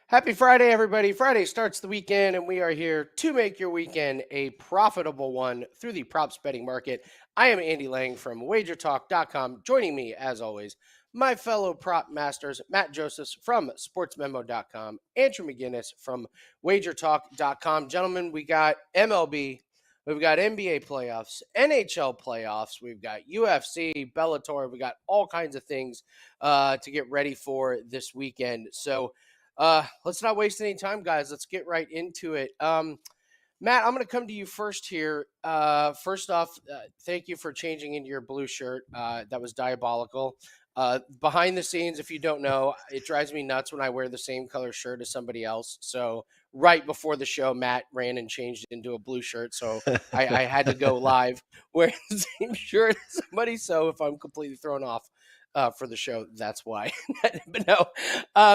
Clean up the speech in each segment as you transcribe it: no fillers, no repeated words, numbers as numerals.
Happy Friday, everybody. Friday starts the weekend, and we are here to make your weekend a profitable one through the props betting market. I am Andy Lang from WagerTalk.com. Joining me, as always, my fellow prop masters, Matt Josephs from SportsMemo.com, Andrew McGinnis from WagerTalk.com. Gentlemen, we got MLB, we've got NBA playoffs, NHL playoffs, we've got UFC, Bellator, we got all kinds of things to get ready for this weekend. So, let's not waste any time, guys. Let's get right into it. Matt, I'm going to come to you first here. First off, thank you for changing into your blue shirt. That was diabolical. Behind the scenes, if you don't know, it drives me nuts when I wear the same color shirt as somebody else. So right before the show, Matt ran and changed into a blue shirt. So I had to go live wearing the same shirt as somebody. So if I'm completely thrown off for the show, that's why. But no,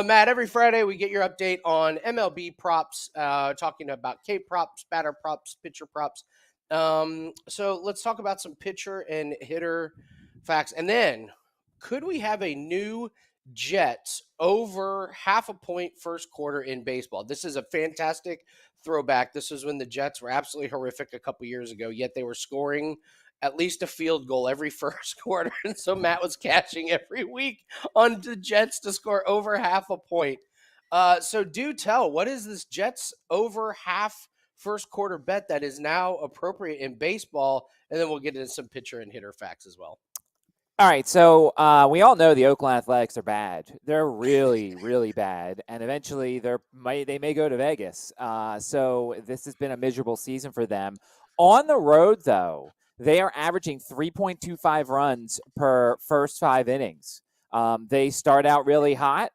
Matt, every Friday we get your update on MLB props, talking about K props, batter props, pitcher props. So let's talk about some pitcher and hitter facts. And then could we have a new Jets over half a point first quarter in baseball? This is a fantastic throwback. This was when the Jets were absolutely horrific a couple years ago, yet they were scoring at least a field goal every first quarter. And so Matt was cashing every week on the Jets to score over half a point. So do tell, what is this Jets over half first quarter bet that is now appropriate in baseball? And then we'll get into some pitcher and hitter facts as well. All right, so we all know the Oakland Athletics are bad. They're really, really bad, and eventually they may go to Vegas. So this has been a miserable season for them. On the road, though, they are averaging 3.25 runs per first 5 innings. They start out really hot.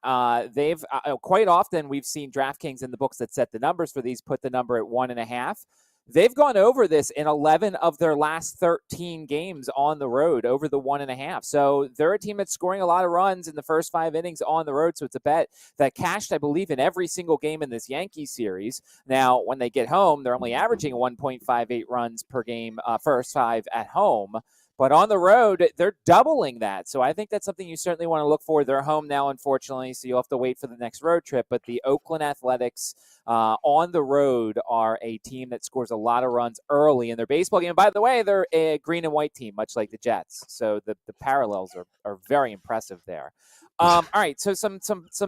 They've quite often we've seen DraftKings in the books that set the numbers for these put the number at 1.5. They've gone over this in 11 of their last 13 games on the road, over the 1.5. So they're a team that's scoring a lot of runs in the first 5 innings on the road. So it's a bet that cashed, I believe, in every single game in this Yankees series. Now, when they get home, they're only averaging 1.58 runs per game, first 5 at home. But on the road, they're doubling that. So I think that's something you certainly want to look for. They're home now, unfortunately, so you'll have to wait for the next road trip. But the Oakland Athletics on the road are a team that scores a lot of runs early in their baseball game. And by the way, they're a green and white team, much like the Jets. So the parallels are very impressive there. All right, so some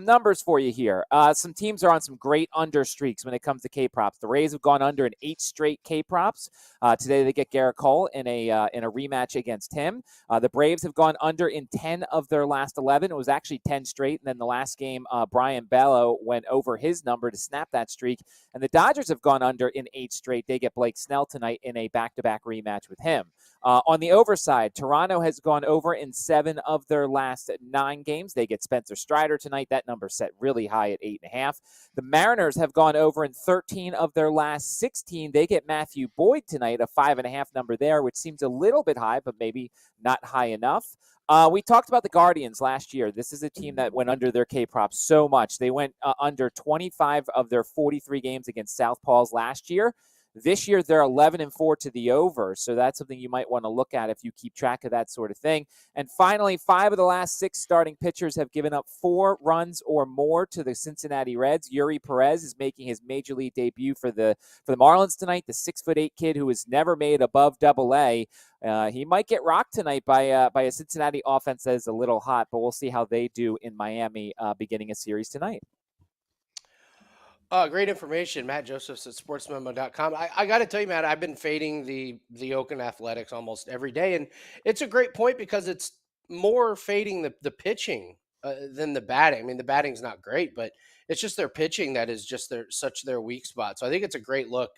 numbers for you here. Some teams are on some great under streaks when it comes to K props. The Rays have gone under in 8 straight K props. Today they get Garrett Cole in a rematch against him. The Braves have gone under in 10 of their last 11. It was actually 10 straight, and then the last game, Brian Bello went over his number to snap that streak. And the Dodgers have gone under in 8 straight. They get Blake Snell tonight in a back-to-back rematch with him. On the over side, Toronto has gone over in 7 of their last 9 games. They get Spencer Strider tonight. That number set really high at 8.5. The Mariners have gone over in 13 of their last 16. They get Matthew Boyd tonight, a 5.5 number there, which seems a little bit high, but maybe not high enough. We talked about the Guardians last year. This is a team that went under their K-props so much. They went under 25 of their 43 games against Southpaws last year. This year, they're 11-4 to the over, so that's something you might want to look at if you keep track of that sort of thing. And finally, 5 of the last 6 starting pitchers have given up 4 runs or more to the Cincinnati Reds. Yuri Perez is making his major league debut for the Marlins tonight, the 6'8" kid who has never made above Double-A. He might get rocked tonight by a Cincinnati offense that is a little hot, but we'll see how they do in Miami beginning a series tonight. Great information, Matt Josephs at sportsmemo.com. I got to tell you, Matt, I've been fading the Oakland Athletics almost every day, and it's a great point because it's more fading the pitching than the batting. I mean, the batting's not great, but it's just their pitching that is just their weak spot. So I think it's a great look.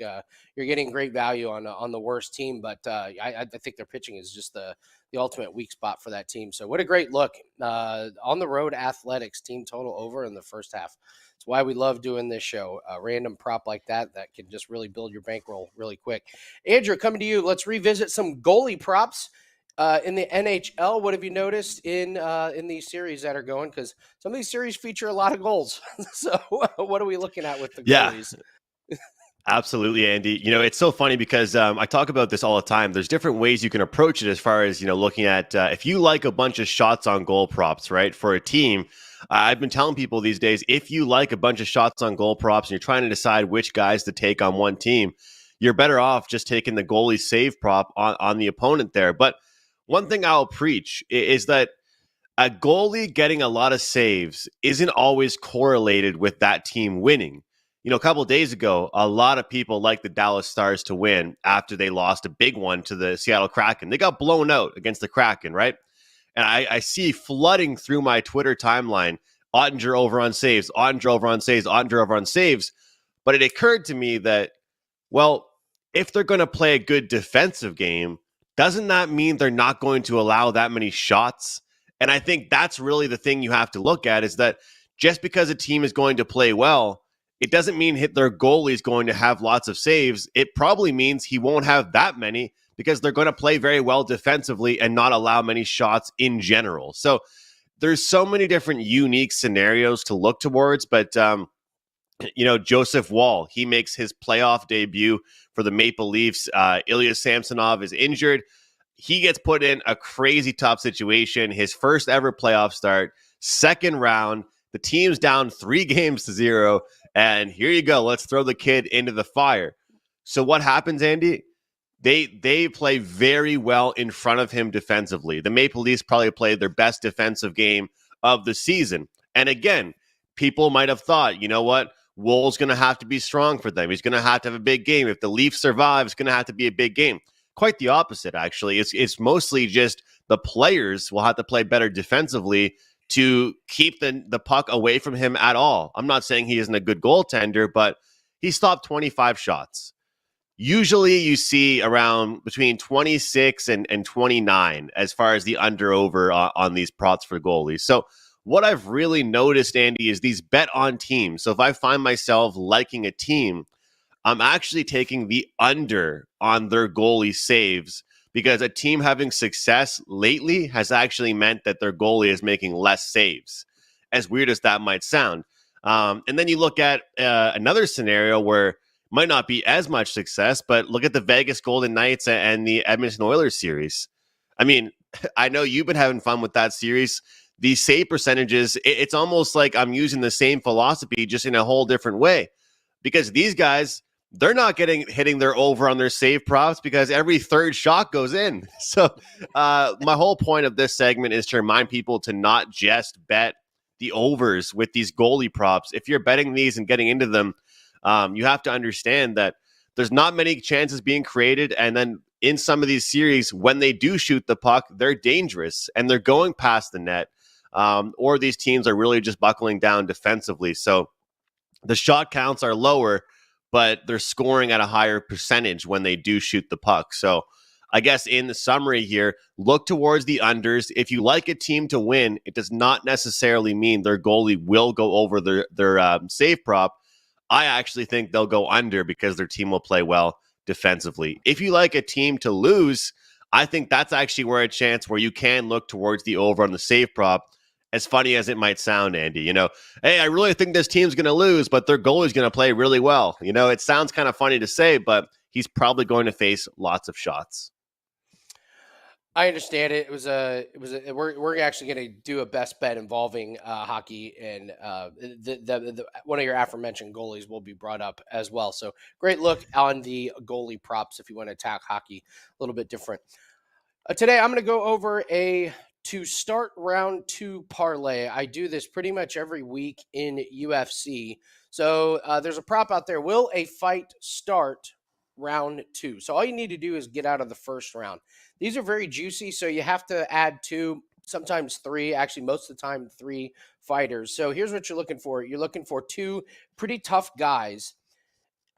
You're getting great value on the worst team, but I think their pitching is just the ultimate weak spot for that team. So what a great look. On the road, Athletics team total over in the first half. It's why we love doing this show. A random prop like that can just really build your bankroll really quick. Andrew, coming to you. Let's revisit some goalie props in the NHL. What have you noticed in these series that are going? Because some of these series feature a lot of goals. So what are we looking at with the goalies? Absolutely, Andy. It's so funny because I talk about this all the time. There's different ways you can approach it as far as, looking at if you like a bunch of shots on goal props, right, for a team. I've been telling people these days, if you like a bunch of shots on goal props and you're trying to decide which guys to take on one team, you're better off just taking the goalie save prop on the opponent there. But one thing I'll preach is that a goalie getting a lot of saves isn't always correlated with that team winning. A couple of days ago, a lot of people liked the Dallas Stars to win after they lost a big one to the Seattle Kraken. They got blown out against the Kraken, right? And I see flooding through my Twitter timeline, Ottinger over on saves, Ottinger over on saves, Ottinger over on saves. But it occurred to me that, well, if they're going to play a good defensive game, doesn't that mean they're not going to allow that many shots? And I think that's really the thing you have to look at, is that just because a team is going to play well, it doesn't mean their goalie is going to have lots of saves. It probably means he won't have that many because they're going to play very well defensively and not allow many shots in general. So there's so many different unique scenarios to look towards, but Joseph Wall, he makes his playoff debut for the Maple Leafs. Ilya Samsonov is injured. He gets put in a crazy tough situation. His first ever playoff start, second round. The team's down 3-0, and here you go. Let's throw the kid into the fire. So what happens, Andy? They play very well in front of him defensively. The Maple Leafs probably played their best defensive game of the season. And again, people might have thought, you know what? Wool's going to have to be strong for them. He's going to have a big game. If the Leafs survive, it's going to have to be a big game. Quite the opposite, actually. It's mostly just the players will have to play better defensively to keep the puck away from him at all. I'm not saying he isn't a good goaltender, but he stopped 25 shots. Usually you see around between 26 and 29 as far as the under-over on these props for goalies. So what I've really noticed, Andy, is these bet on teams. So if I find myself liking a team, I'm actually taking the under on their goalie saves, because a team having success lately has actually meant that their goalie is making less saves, as weird as that might sound. And then you look at another scenario where might not be as much success, but look at the Vegas Golden Knights and the Edmonton Oilers series. I mean, I know you've been having fun with that series. The save percentages, it's almost like I'm using the same philosophy just in a whole different way, because these guys, they're not hitting their over on their save props because every third shot goes in. So my whole point of this segment is to remind people to not just bet the overs with these goalie props. If you're betting these and getting into them, you have to understand that there's not many chances being created. And then in some of these series, when they do shoot the puck, they're dangerous and they're going past the net. Or these teams are really just buckling down defensively. So the shot counts are lower, but they're scoring at a higher percentage when they do shoot the puck. So I guess in the summary here, look towards the unders. If you like a team to win, it does not necessarily mean their goalie will go over their save prop. I actually think they'll go under because their team will play well defensively. If you like a team to lose, I think that's actually where a chance where you can look towards the over on the save prop. As funny as it might sound, Andy, hey, I really think this team's going to lose, but their goalie's going to play really well. It sounds kind of funny to say, but he's probably going to face lots of shots. I understand it. We're actually going to do a best bet involving hockey, and one of your aforementioned goalies will be brought up as well. So great look on the goalie props if you want to attack hockey a little bit different. Today I'm going to go over to start round 2 parlay. I do this pretty much every week in UFC. So there's a prop out there. Will a fight start round 2? So all you need to do is get out of the first round. These are very juicy, so you have to add 2, sometimes 3, actually most of the time 3 fighters. So here's what you're looking for. You're looking for 2 pretty tough guys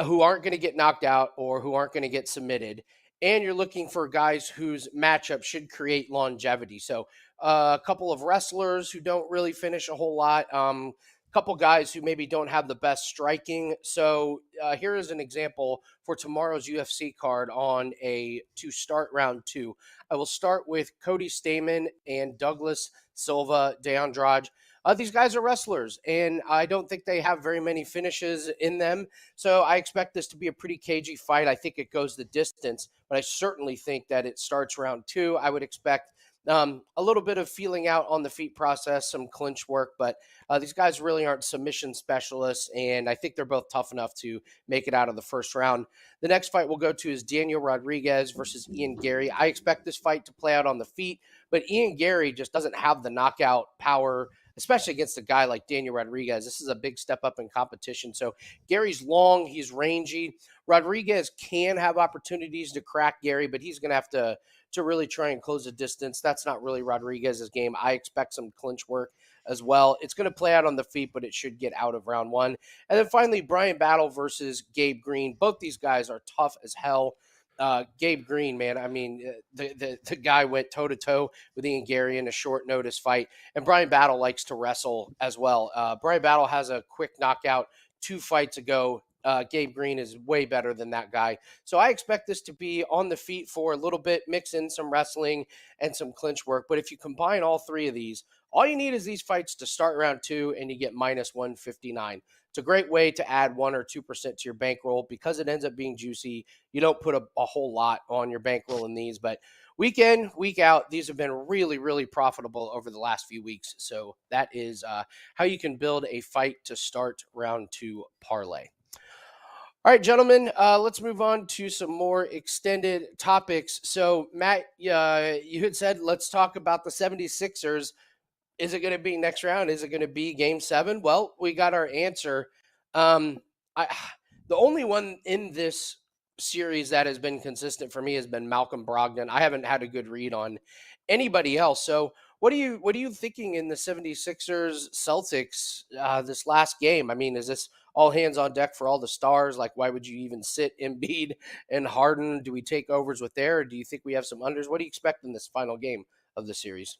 who aren't going to get knocked out or who aren't going to get submitted. And you're looking for guys whose matchup should create longevity. So a couple of wrestlers who don't really finish a whole lot. A couple guys who maybe don't have the best striking. So here is an example for tomorrow's UFC card to start round 2. I will start with Cody Stamann and Douglas Silva de Andrade. These guys are wrestlers, and I don't think they have very many finishes in them. So I expect this to be a pretty cagey fight. I think it goes the distance, but I certainly think that it starts round two. I would expect a little bit of feeling out on the feet process, some clinch work, but these guys really aren't submission specialists, and I think they're both tough enough to make it out of the first round. The next fight we'll go to is Daniel Rodriguez versus Ian Gary. I expect this fight to play out on the feet, but Ian Gary just doesn't have the knockout power, especially against a guy like Daniel Rodriguez. This is a big step up in competition. So Gary's long, he's rangy. Rodriguez can have opportunities to crack Gary, but he's going to have to really try and close the distance. That's not really Rodriguez's game. I expect some clinch work as well. It's going to play out on the feet, but it should get out of round one. And then finally, Brian Battle versus Gabe Green. Both these guys are tough as hell. Gabe Green, man, I mean, the guy went toe-to-toe with Ian Gary in a short notice fight, and Brian Battle likes to wrestle as well. Brian Battle has a quick knockout 2 fights ago. Gabe Green is way better than that guy. So I expect this to be on the feet for a little bit, mix in some wrestling and some clinch work. But if you combine all 3 of these, all you need is these fights to start round 2 and you get minus 159. It's a great way to add 1 or 2% to your bankroll because it ends up being juicy. You don't put a whole lot on your bankroll in these, but week in, week out, these have been really, really profitable over the last few weeks. So that is how you can build a fight to start round 2 parlay. All right, gentlemen, let's move on to some more extended topics. So, Matt, you had said let's talk about the 76ers. Is it going to be next round? Is it going to be game 7? Well, we got our answer. Um, I, the only one in this series that has been consistent for me has been Malcolm Brogdon. I haven't had a good read on anybody else. So what are you thinking in the 76ers Celtics this last game? I mean, is this all hands on deck for all the stars? Like, why would you even sit Embiid and Harden? Do we take overs with there? Or do you think we have some unders? What do you expect in this final game of the series?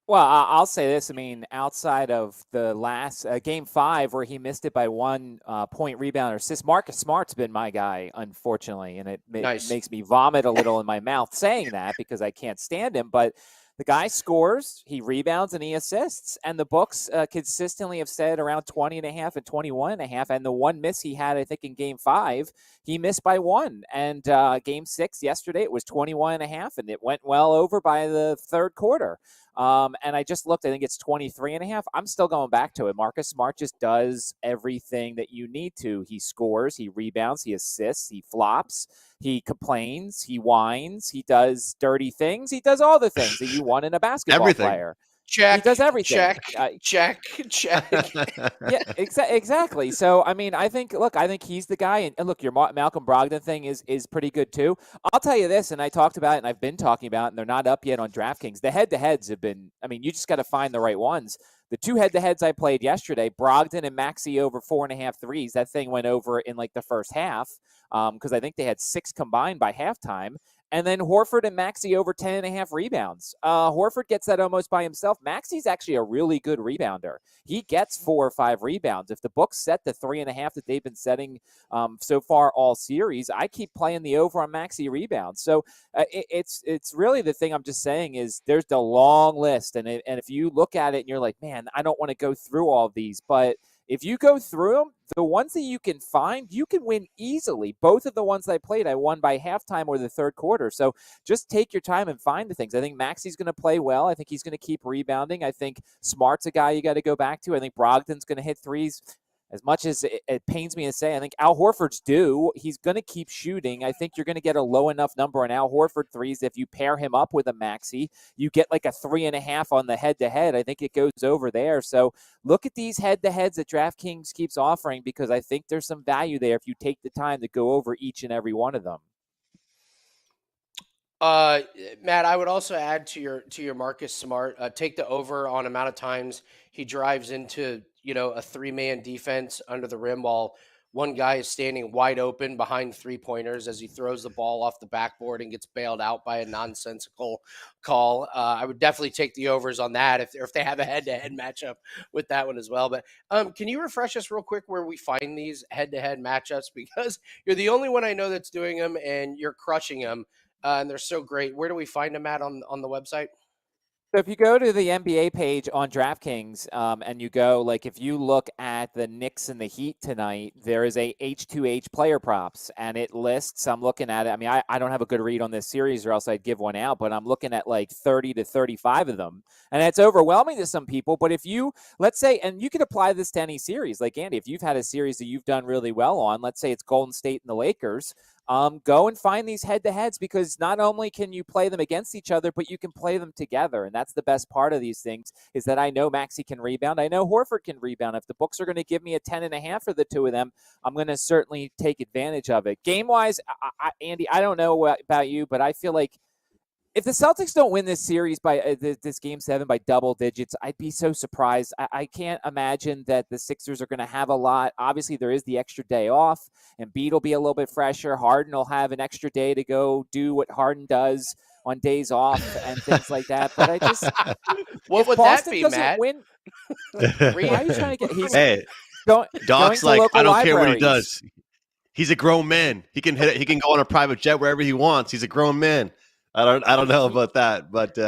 Well, I'll say this. I mean, outside of the last game 5 where he missed it by 1 point rebound or assist, Marcus Smart's been my guy, unfortunately, and it Nice. makes me vomit a little in my mouth saying that because I can't stand him. But the guy scores, he rebounds, and he assists. And the books consistently have said around 20 and a half and 21 and a half. And the one miss he had, I think, in game 5, he missed by 1. And game 6 yesterday, it was 21 and a half, and it went well over by the third quarter. And I just looked, I think it's 23 and a half. I'm still going back to it. Marcus Smart just does everything that you need to. He scores, he rebounds, he assists, he flops, he complains, he whines, he does dirty things. He does all the things that you want in a basketball player. Check. He does everything. Check. Yeah, exactly. So, I mean, I think he's the guy. And look, your Malcolm Brogdon thing is pretty good too. I'll tell you this, and I talked about it, and I've been talking about it, and they're not up yet on DraftKings. The head-to-heads have been, I mean, you just got to find the right ones. The 2 head-to-heads I played yesterday, Brogdon and Maxey over 4.5 threes. That thing went over in like the first half because I think they had 6 combined by halftime. And then Horford and Maxey over 10.5 rebounds. Horford gets that almost by himself. Maxey's actually a really good rebounder. He gets 4 or 5 rebounds. If the books set the 3.5 that they've been setting so far all series, I keep playing the over on Maxey rebounds. So it's really the thing I'm just saying is there's the long list. And if you look at it and you're like, man, I don't want to go through all of these, but if you go through them, the ones that you can find, you can win easily. Both of the ones I played, I won by halftime or the third quarter. So just take your time and find the things. I think Maxey's going to play well. I think he's going to keep rebounding. I think Smart's a guy you got to go back to. I think Brogdon's going to hit threes. As much as it pains me to say, I think Al Horford's due. He's going to keep shooting. I think you're going to get a low enough number on Al Horford threes. If you pair him up with a Maxey, you get like a 3.5 on the head-to-head. I think it goes over there. So look at these head-to-heads that DraftKings keeps offering because I think there's some value there if you take the time to go over each and every one of them. Matt, I would also add to your Marcus Smart, take the over on amount of times he drives into, a 3-man defense under the rim while one guy is standing wide open behind 3-pointers as he throws the ball off the backboard and gets bailed out by a nonsensical call. I would definitely take the overs on that if they have a head-to-head matchup with that one as well. But can you refresh us real quick where we find these head-to-head matchups? Because you're the only one I know that's doing them and you're crushing them. And they're so great. Where do we find them at on the website? So if you go to the NBA page on DraftKings, and you go, like, if you look at the Knicks and the Heat tonight, there is a H2H player props, and it lists, I'm looking at it. I mean, I don't have a good read on this series or else I'd give one out, but I'm looking at like 30 to 35 of them. And it's overwhelming to some people. But if you, let's say, and you can apply this to any series, like Andy, if you've had a series that you've done really well on, let's say it's Golden State and the Lakers, go and find these head-to-heads, because not only can you play them against each other, but you can play them together. And that's the best part of these things, is that I know Maxey can rebound. I know Horford can rebound. If the books are going to give me a 10.5 for the two of them, I'm going to certainly take advantage of it. Game-wise, Andy, I don't know about you, but I feel like if the Celtics don't win this series by this Game 7 by double digits, I'd be so surprised. I can't imagine that the Sixers are going to have a lot. Obviously, there is the extra day off, and Embiid will be a little bit fresher. Harden will have an extra day to go do what Harden does on days off and things like that. But I just, What if would Boston that be, doesn't Matt? win, why are you trying to get? He's Hey, going Doc's to like, local I don't care what he libraries. does. He's a grown man. He can hit it. He can go on a private jet wherever he wants. He's a grown man. I don't know about that, but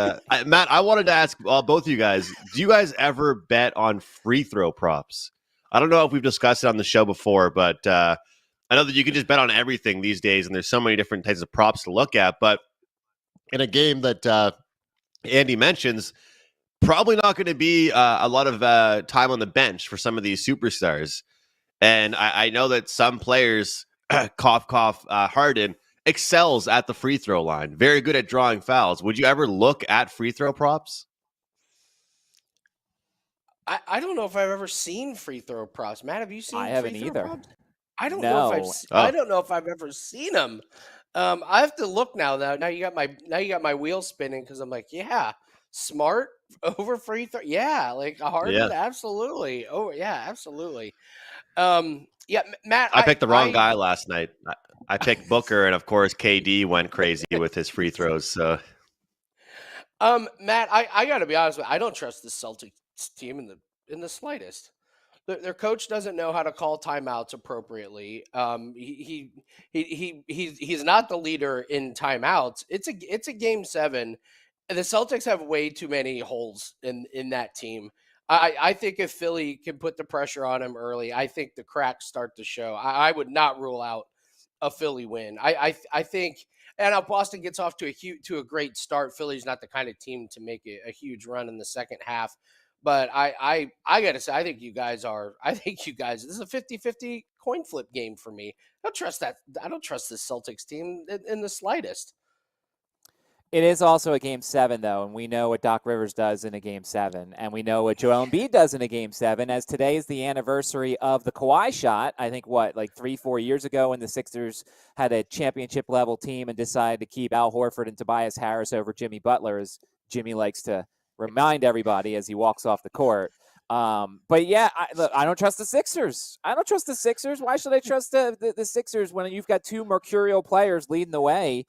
Matt, I wanted to ask both of you guys: do you guys ever bet on free throw props? I don't know if we've discussed it on the show before, but I know that you can just bet on everything these days, and there's so many different types of props to look at. But in a game that Andy mentions, probably not going to be a lot of time on the bench for some of these superstars. And I know that some players, cough, cough, Harden, excels at the free throw line. Very good at drawing fouls. Would you ever look at free throw props? I don't know if I've ever seen free throw props. Matt, have you seen I free haven't throw either. props? I don't know if No. I don't know if I've ever seen them. I have to look now. Though now you got my wheels spinning, because I'm like, yeah, smart over free throw. Yeah, like a Yeah. Harden, absolutely. Oh yeah, absolutely. Yeah, Matt, I picked the wrong guy last night. I picked Booker, and of course, KD went crazy with his free throws. So, Matt, I got to be honest with you, I don't trust the Celtics team in the slightest. Their coach doesn't know how to call timeouts appropriately. He's not the leader in timeouts. It's a game 7. The Celtics have way too many holes in that team. I think if Philly can put the pressure on him early, I think the cracks start to show. I would not rule out a Philly win. I think, and now Boston gets off to a great start. Philly's not the kind of team to make a huge run in the second half. But I gotta say, I think you guys, this is a 50-50 coin flip game for me. I don't trust that. I don't trust the Celtics team in the slightest. It is also a Game 7, though, and we know what Doc Rivers does in a Game 7, and we know what Joel Embiid does in a Game 7, as today is the anniversary of the Kawhi shot. I think, like 3-4 years ago, when the Sixers had a championship-level team and decided to keep Al Horford and Tobias Harris over Jimmy Butler, as Jimmy likes to remind everybody as he walks off the court. But yeah, I don't trust the Sixers. I don't trust the Sixers. Why should I trust the Sixers when you've got two mercurial players leading the way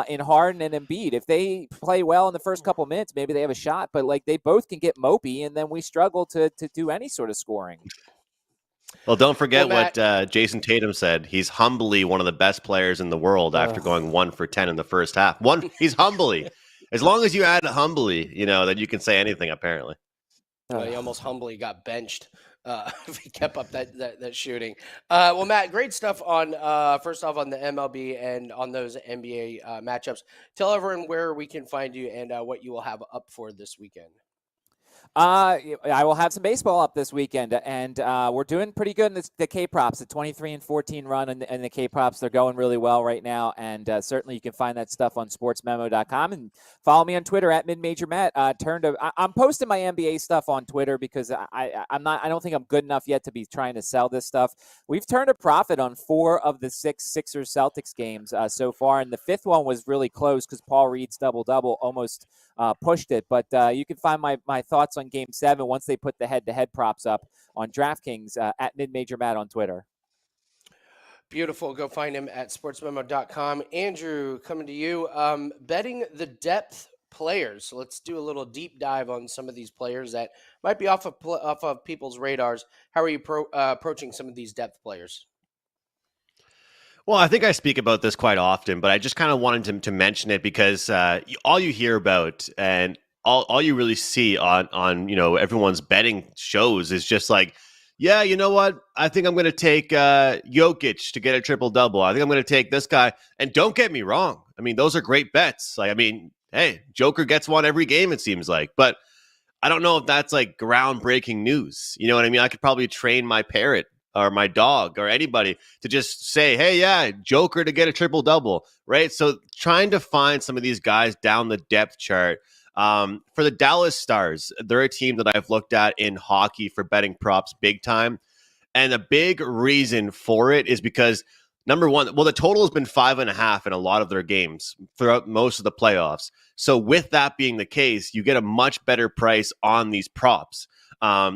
in Harden and Embiid? If they play well in the first couple minutes, maybe they have a shot. But like, they both can get mopey, and then we struggle to do any sort of scoring. well, don't forget Matt, what Jason Tatum said. He's humbly one of the best players in the world after going 1 for 10 in the first half. He's humbly. As long as you add humbly, that you can say anything, apparently. He almost humbly got benched if he kept up that shooting. Well, Matt, great stuff on first off on the MLB and on those NBA matchups. Tell everyone where we can find you and what you will have up for this weekend. I will have some baseball up this weekend, and we're doing pretty good in the K-Props, the 23-14 run in the K-Props. They're going really well right now, and certainly you can find that stuff on sportsmemo.com, and follow me on Twitter at MidMajorMatt. I'm posting my NBA stuff on Twitter because I don't think I'm good enough yet to be trying to sell this stuff. We've turned a profit on 4 of the 6 Sixers Celtics games so far, and the 5th one was really close because Paul Reed's double-double almost pushed it. But you can find my thoughts on Game 7 once they put the head-to-head props up on DraftKings at MidMajorMatt on Twitter. Beautiful. Go find him at sportsmemo.com. Andrew, coming to you. Betting the depth players. So let's do a little deep dive on some of these players that might be off of people's radars. How are you approaching some of these depth players? Well, I think I speak about this quite often, but I just kind of wanted to mention it because all you hear about, and all you really see on everyone's betting shows is just like, yeah, you know what? I think I'm going to take Jokic to get a triple double. I think I'm going to take this guy. And don't get me wrong. I mean, those are great bets. Like, I mean, hey, Joker gets one every game, it seems like. But I don't know if that's like groundbreaking news. You know what I mean? I could probably train my parrot or my dog or anybody to just say, hey, yeah, Joker to get a triple double, right? So trying to find some of these guys down the depth chart. For the Dallas Stars, they're a team that I've looked at in hockey for betting props big time. And a big reason for it is because number one, well, the total has been 5.5 in a lot of their games throughout most of the playoffs. So with that being the case, you get a much better price on these props,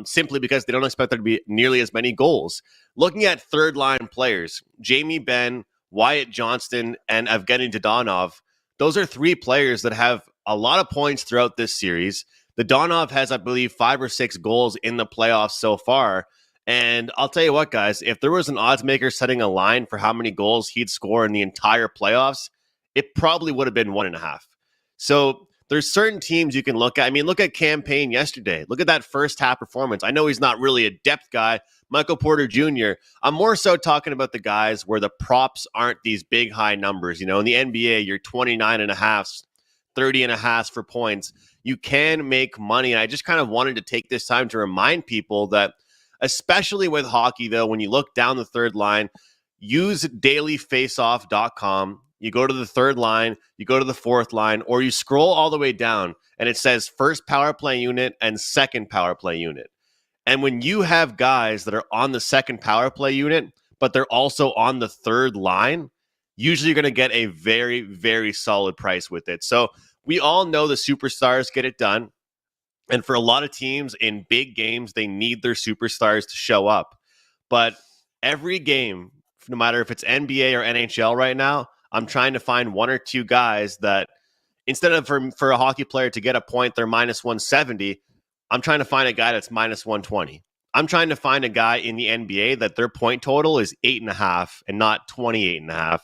simply because they don't expect there to be nearly as many goals. Looking at third line players, Jamie Benn, Wyatt Johnston, and Evgeny Dodonov, those are three players that have a lot of points throughout this series. The Dodonov has, I believe, 5 or 6 goals in the playoffs so far. And I'll tell you what, guys, if there was an odds maker setting a line for how many goals he'd score in the entire playoffs, it probably would have been 1.5. So there's certain teams you can look at. I mean, look at Campaign yesterday. Look at that first half performance. I know he's not really a depth guy, Michael Porter Jr. I'm more so talking about the guys where the props aren't these big high numbers. You know, in the NBA, you're 29.5, 30.5 for points. You can make money. And I just kind of wanted to take this time to remind people that, especially with hockey, though, when you look down the third line, use dailyfaceoff.com. You go to the third line, you go to the fourth line, or you scroll all the way down, and it says first power play unit and second power play unit. And when you have guys that are on the second power play unit, but they're also on the third line, usually you're going to get a very, very solid price with it. So we all know the superstars get it done. And for a lot of teams in big games, they need their superstars to show up. But every game, no matter if it's NBA or NHL right now, I'm trying to find one or two guys that instead of for a hockey player to get a point, they're minus 170. I'm trying to find a guy that's minus 120. I'm trying to find a guy in the NBA that their point total is 8.5 and not 28.5.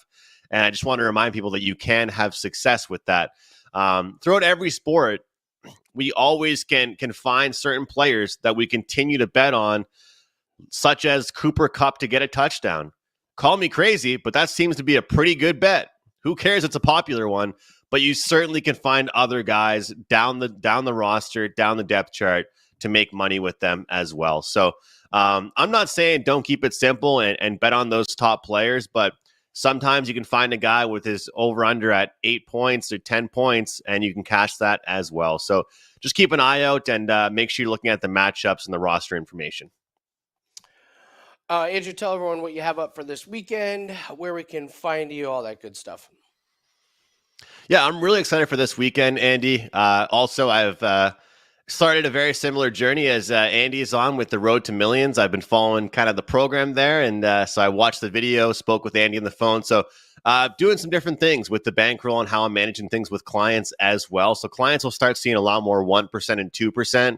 And I just want to remind people that you can have success with that. Throughout every sport, we always can find certain players that we continue to bet on, such as Cooper Kupp to get a touchdown. Call me crazy, but that seems to be a pretty good bet. Who cares? It's a popular one, but you certainly can find other guys down the roster, down the depth chart to make money with them as well. So I'm not saying don't keep it simple and bet on those top players, but sometimes you can find a guy with his over-under at 8 points or 10 points, and you can cash that as well. So just keep an eye out and make sure you're looking at the matchups and the roster information. Andrew, tell everyone what you have up for this weekend, where we can find you, all that good stuff. Yeah, I'm really excited for this weekend, Andy. Also, I've started a very similar journey as Andy is on with the Road to Millions. I've been following kind of the program there, and so I watched the video, spoke with Andy on the phone. So doing some different things with the bankroll and how I'm managing things with clients as well. So clients will start seeing a lot more 1% and 2%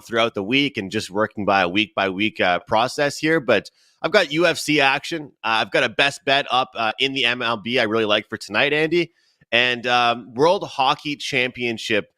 throughout the week and just working by a week-by-week process here. But I've got UFC action. I've got a best bet up in the MLB I really like for tonight, Andy. And World Hockey Championship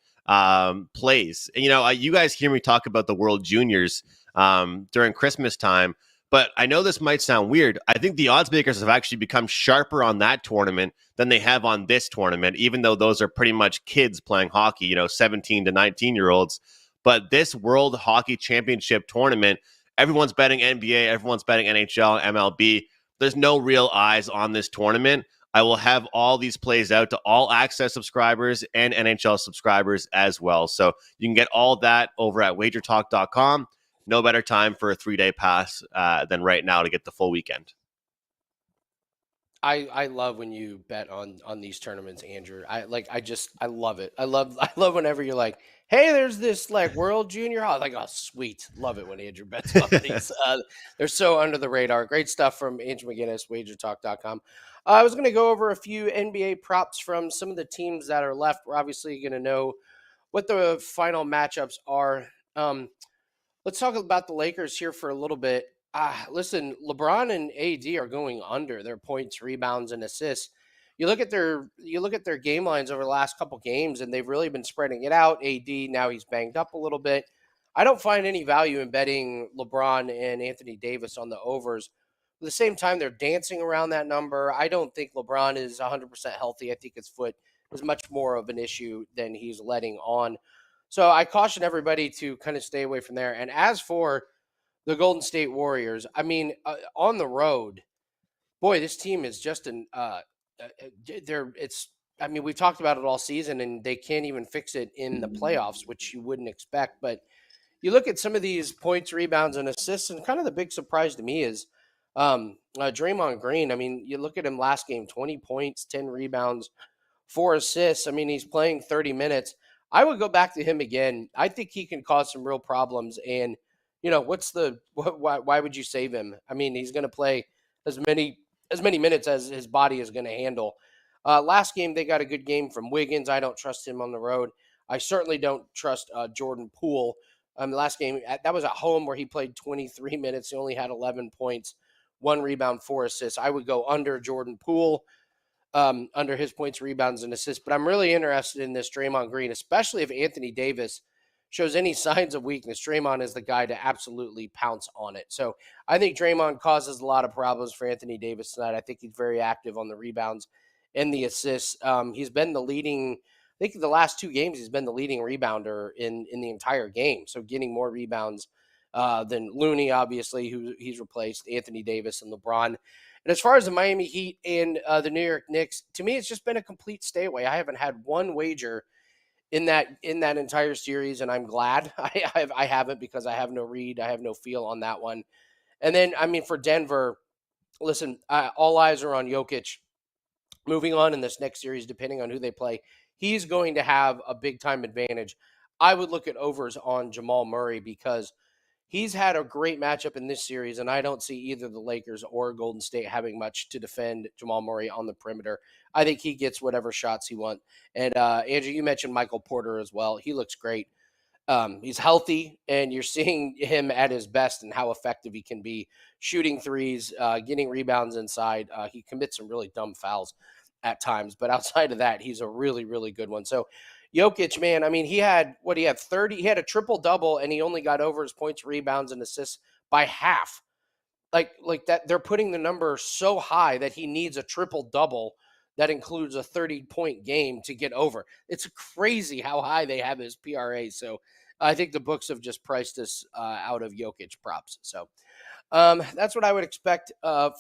plays. And, you guys hear me talk about the World Juniors during Christmas time, but I know this might sound weird. I think the odds makers have actually become sharper on that tournament than they have on this tournament, even though those are pretty much kids playing hockey, 17 to 19-year-olds. But this World Hockey Championship tournament, everyone's betting NBA, everyone's betting NHL, MLB. There's no real eyes on this tournament. I will have all these plays out to all access subscribers and NHL subscribers as well. So you can get all that over at WagerTalk.com. No better time for a 3-day pass than right now to get the full weekend. I love when you bet on these tournaments, Andrew. I love it. I love whenever you're like, hey, there's this like World Junior. I'm like, oh, sweet. Love it when Andrew bets on these. They're so under the radar. Great stuff from Andrew McGinnis, WagerTalk.com. I was going to go over a few NBA props from some of the teams that are left. We're obviously going to know what the final matchups are. Let's talk about the Lakers here for a little bit. Listen, LeBron and AD are going under their points, rebounds, and assists you look at their game lines over the last couple games, and they've really been spreading it out. AD now he's banged up a little bit. I don't find any value in betting LeBron and Anthony Davis on the overs. At the same time, they're dancing around that number. I don't think LeBron is 100% healthy. I think his foot is much more of an issue than he's letting on. So I caution everybody to kind of stay away from there. And as for the Golden State Warriors, I mean, on the road, boy, this team is just they're it's. I mean, we've talked about it all season, and they can't even fix it in the playoffs, which you wouldn't expect. But you look at some of these points, rebounds, and assists, and kind of the big surprise to me is Draymond Green. I mean, you look at him last game: 20 points, 10 rebounds, 4 assists. I mean, he's playing 30 minutes. I would go back to him again. I think he can cause some real problems. And why would you save him? I mean, he's going to play as many minutes as his body is going to handle. Last game, they got a good game from Wiggins. I don't trust him on the road. I certainly don't trust Jordan Poole. The last game, that was at home where he played 23 minutes. He only had 11 points, 1 rebound, 4 assists. I would go under Jordan Poole, under his points, rebounds, and assists. But I'm really interested in this Draymond Green, especially if Anthony Davis shows any signs of weakness. Draymond is the guy to absolutely pounce on it. So I think Draymond causes a lot of problems for Anthony Davis tonight. I think he's very active on the rebounds and the assists. He's been the leading, I think the last 2 games, he's been the leading rebounder in the entire game. So getting more rebounds than Looney, obviously, who he's replaced, Anthony Davis and LeBron. And as far as the Miami Heat and the New York Knicks, to me, it's just been a complete stay away. I haven't had one wager in that entire series, and I'm glad I haven't, because I have no read, I have no feel on that one. And then, I mean, for Denver, listen, all eyes are on Jokic moving on in this next series, depending on who they play. He's going to have a big time advantage. I would look at overs on Jamal Murray, because he's had a great matchup in this series, and I don't see either the Lakers or Golden State having much to defend Jamal Murray on the perimeter. I think he gets whatever shots he wants. And Andrew, you mentioned Michael Porter as well. He looks great. He's healthy, and you're seeing him at his best and how effective he can be shooting threes, getting rebounds inside. He commits some really dumb fouls at times, but outside of that, he's a really, really good one. So Jokic, man, I mean, he had 30, he had a triple double, and he only got over his points, rebounds, and assists by half. Like that, they're putting the number so high that he needs a triple double that includes a 30-point game to get over. It's crazy how high they have his PRA. So I think the books have just priced us out of Jokic props. So that's what I would expect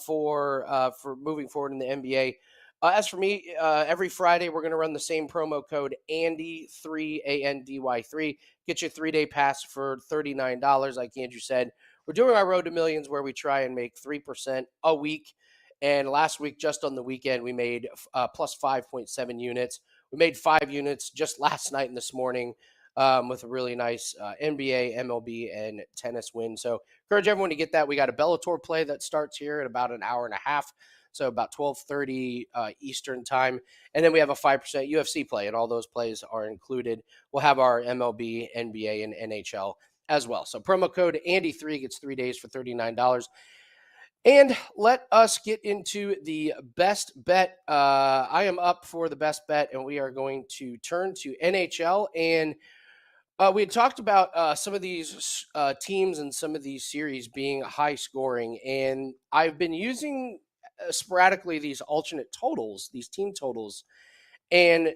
for moving forward in the NBA. As for me, every Friday we're going to run the same promo code Andy3 ANDY3. Get you a 3-day pass for $39, like Andrew said. We're doing our Road to Millions, where we try and make 3% a week. And last week, just on the weekend, we made plus 5.7 units. We made 5 units just last night and this morning with a really nice NBA, MLB, and tennis win. So encourage everyone to get that. We got a Bellator play that starts here in about an hour and a half. So about 12:30 Eastern time. And then we have a 5% UFC play, and all those plays are included. We'll have our MLB, NBA, and NHL as well. So promo code Andy3 gets 3 days for $39. And let us get into the best bet. I am up for the best bet, and we are going to turn to NHL. And we had talked about some of these teams and some of these series being high scoring, and I've been using sporadically these alternate totals, these team totals. And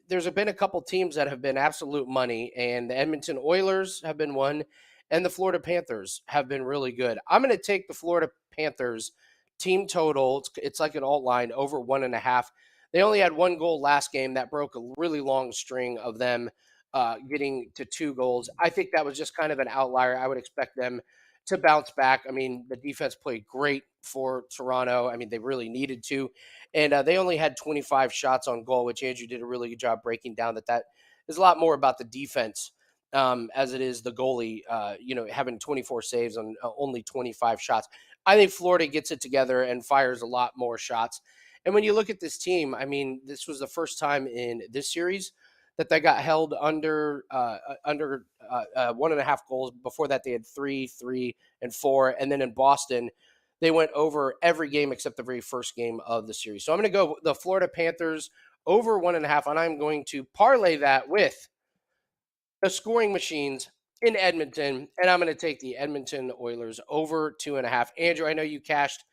there's been a couple teams that have been absolute money, and the Edmonton Oilers have been one, and the Florida Panthers have been really good. I'm going to take the Florida Panthers team total. It's like an alt line over 1.5. They only had 1 goal last game. That broke a really long string of them getting to 2 goals. I think that was just kind of an outlier. I would expect them to bounce back. I mean, the defense played great for Toronto. I mean, they really needed to. And they only had 25 shots on goal, which Andrew did a really good job breaking down that is a lot more about the defense as it is the goalie, having 24 saves on only 25 shots. I think Florida gets it together and fires a lot more shots. And when you look at this team, I mean, this was the first time in this series that they got held under 1.5 goals. Before that, they had 3, 3, and 4. And then in Boston, they went over every game except the very first game of the series. So I'm going to go the Florida Panthers over 1.5, and I'm going to parlay that with the scoring machines in Edmonton, and I'm going to take the Edmonton Oilers over 2.5. Andrew, I know you cashed.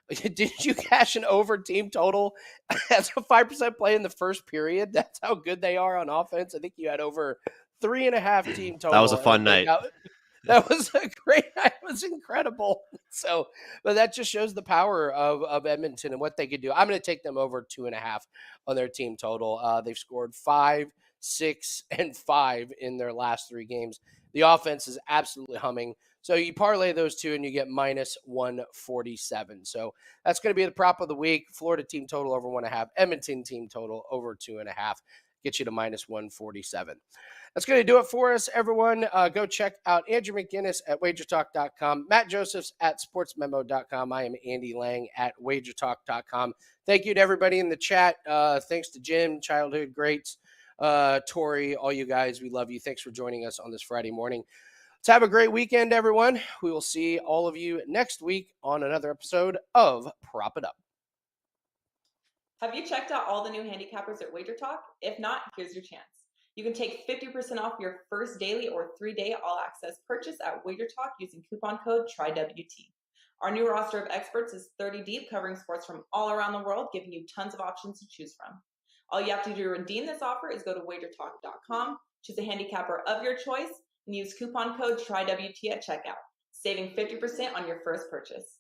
Did you cash an over team total as a 5% play in the first period? That's how good they are on offense. I think you had over 3.5 team total. That was a fun night. That was a great night. It was incredible. So, but that just shows the power of Edmonton and what they could do. I'm going to take them over 2.5 on their team total. They've scored 5, 6, and 5 in their last 3 games. The offense is absolutely humming. So you parlay those two and you get minus 147. So that's going to be the prop of the week. Florida team total over 1.5. Edmonton team total over 2.5. Get you to minus 147. That's going to do it for us, everyone. Go check out Andrew McGinnis at WagerTalk.com, Matt Josephs at SportsMemo.com. I am Andy Lang at WagerTalk.com. Thank you to everybody in the chat. Thanks to Jim, Childhood Greats, Tori, all you guys. We love you. Thanks for joining us on this Friday morning. Let's have a great weekend, everyone. We will see all of you next week on another episode of Prop It Up. Have you checked out all the new handicappers at WagerTalk? If not, here's your chance. You can take 50% off your first daily or 3-day all-access purchase at WagerTalk using coupon code TRYWT. Our new roster of experts is 30 deep, covering sports from all around the world, giving you tons of options to choose from. All you have to do to redeem this offer is go to WagerTalk.com, choose a handicapper of your choice, and use coupon code TRYWT at checkout, saving 50% on your first purchase.